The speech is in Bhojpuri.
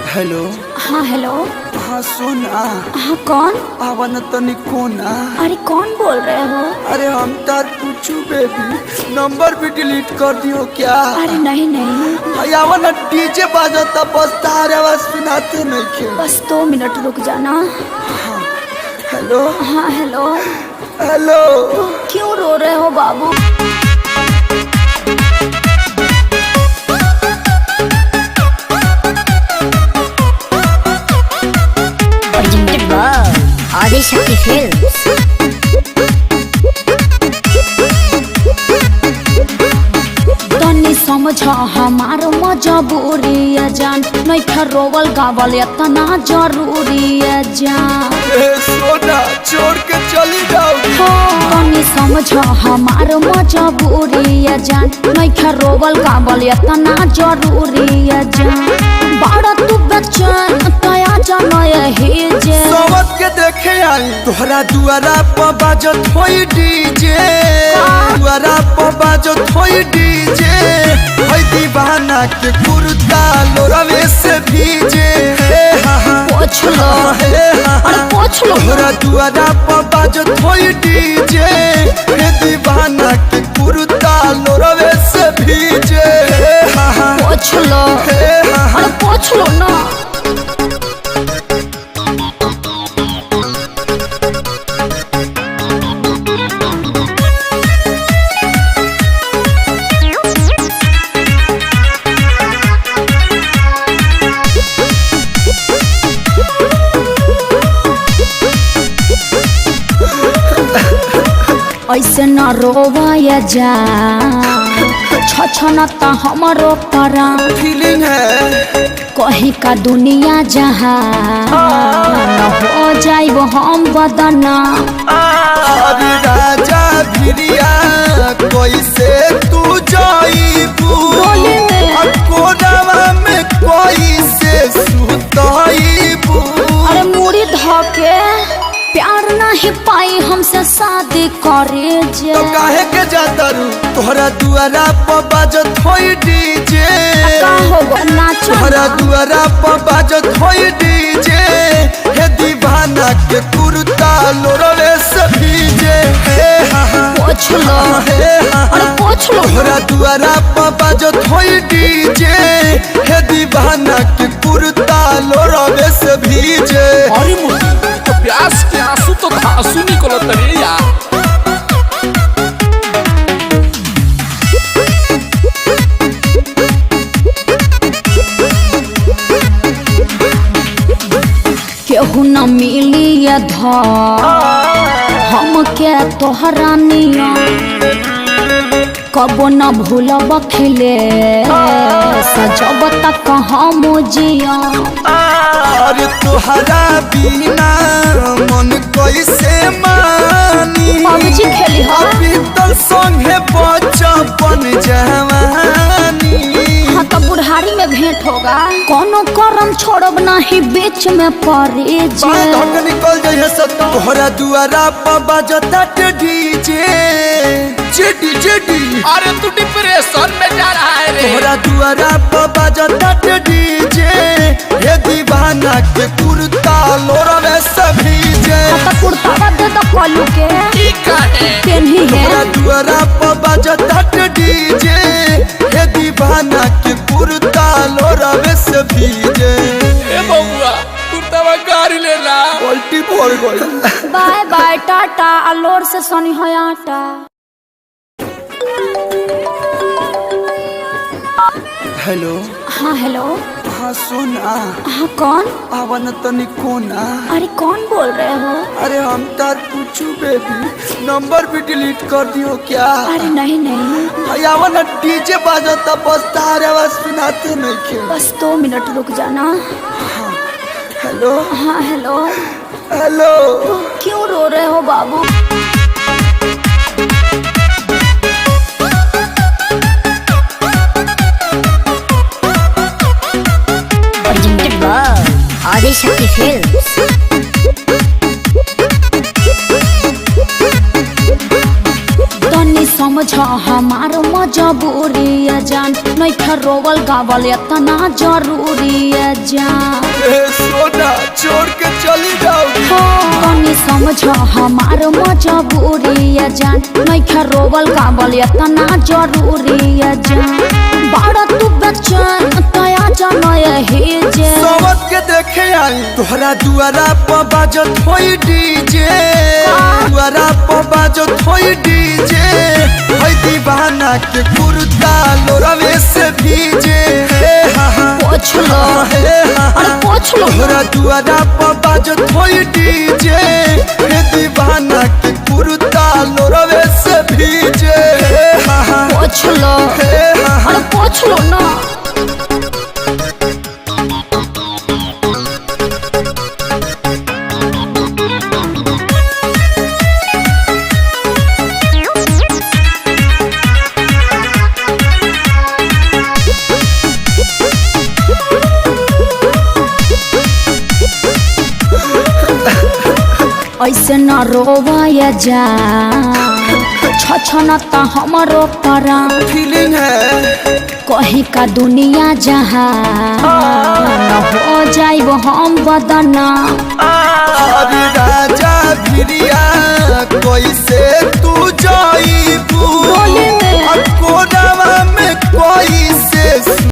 हेलो। हाँ हेलो। हाँ सुन हाँ कौन? आवन तनी कौन अरे कौन बोल रहे हो? अरे हम तार पूछू बेबी नंबर भी डिलीट कर दियो क्या? अरे नहीं नहीं, आवन डीजे बाजता बस तार आवाज सुनाते नहीं के। बस 2 मिनट रुक जाना। हाँ हेलो। हाँ हेलो। हेलो। क्यों रो रहे हो बाबू? आदिशक्ति फिल्म्स। तनी समझ हमार मजबूरी है जान, नहीं रोवल गावल इतना जरूरी है जान। सोना छोड़ के चली जाओगी। तनी समझ हमार मजबूरी है जान, नहीं रोवल गावल इतना जरूरी है जान। बड़ा तू बेचैन तया जाना यही जे सोवत के देखे आई तोहरा दुआरा पर बाजत होई डीजे। दुआरा पर बाजत होई डीजे। होई दीवाना के कुर्ता लोरवे से भीजे। पोछ लो, अरे पोछ लो। तोहरा दुआरा पर बाजत होई डीजे। हे दीवाना के कुर्ता लोरवे से भीजे। पोछ लो, अरे पोछ लो ना। ऐसे न रोवाया जा, छछनता हमरो प्राण। फीलिंग है कहीं का दुनिया जहाँ न हो जाइब हम बदना। अरे राजा भिरिया कैसे तू जाइबू? कोनावा में कैसे सुताइबू? अरे मुड़ी धके प्यार नहीं पाई हमसे शादी करे जे। तो काहे के जाता रू? तोहरा दुआरा पर बाजत होई डीजे। का होगा नाचो तोहरा दुआरा पर बाजत होई डीजे। हे दीवाना के कुर्ता लोरवे से भीजे। पोछ लो, अरे पोछ लो। तोहरा दुआरा पर बाजत होई डीजे। हे दीवाना के कुर्ता लोरवे से भीजे। अरे मुझे तो प्यास के आंसू तो धांसू निकलत रे यार। केहू न मिली ये धर हम के तोहरा निया। कबो न भूलब खिले सजब तक हम जिया। अरे तोहरा बिना मन कैसे मानी? पबजी खेली हो? बीतल संगे बचपन जवानी। हाँ तो बुढ़ारी में भेंट होगा। कोनो करम छोड़ब नहीं बीच में पड़े जे। धक निकल जाइए सब। तोहरा दुआरा पर बाजता डीजे। JD JD. अरे तू डिप्रेशन में जा रहा है रे। तोहरा दुआरा पर बाजता डीजे। हे दीवाना के कुर्ता लोरवे से भीजे। तो कुर्ता दे तो कलू के ठीक है पेन्ही है। तोहरा दुआरा पर बाजता डीजे। हे दीवाना के कुर्ता लोरवे से भीजे। ए बउआ कुर्तावा गाड़ी ले ला। उल्टी पड़ गई। बाय बाय टाटा अलोर से सोनी है आटा। हेलो। हाँ हेलो। हाँ सुन हाँ कौन? आवन तनी कौन अरे कौन बोल रहे हो? अरे हम तार पूछू बेबी नंबर भी डिलीट कर दियो क्या? अरे नहीं नहीं, आवन डीजे बाजता बस तार आवाज सुनाते नहीं के। बस 2 मिनट रुक जाना। हाँ हेलो। हाँ हेलो। हेलो। क्यों रो रहे हो बाबू? आदिशक्ति फिल्म्स। तनी समझ हमार मजबूरी है जान, नइखे रोवल गावल इतना जरूरी है जान। सोना छोड़ के चली जाओगी। तनी समझ हमार मजबूरी है जान, नइखे रोवल गावल इतना जरूरी है जान। बड़ा तू बेचैन तया जान यही जे सोवत के देखे आई तोहरा दुआरा पर बाजत होई डीजे, दुआरा पर बाजत होई डीजे। हई दीवाना के कुर्ता लोरवे से भीजे। पोछ लो अरे पोछ लो तोहरा दुआरा पर बाजत होई डीजे, हे दीवाना के कुर्ता लोरवे से भीजे। पोछ लो अरे पोछ लो ना। ऐसे न रोवाया जा छछनता हमरो प्राण। फीलिंग है कहीं का दुनिया जहाँ न हो जाइब हम बदना। अरे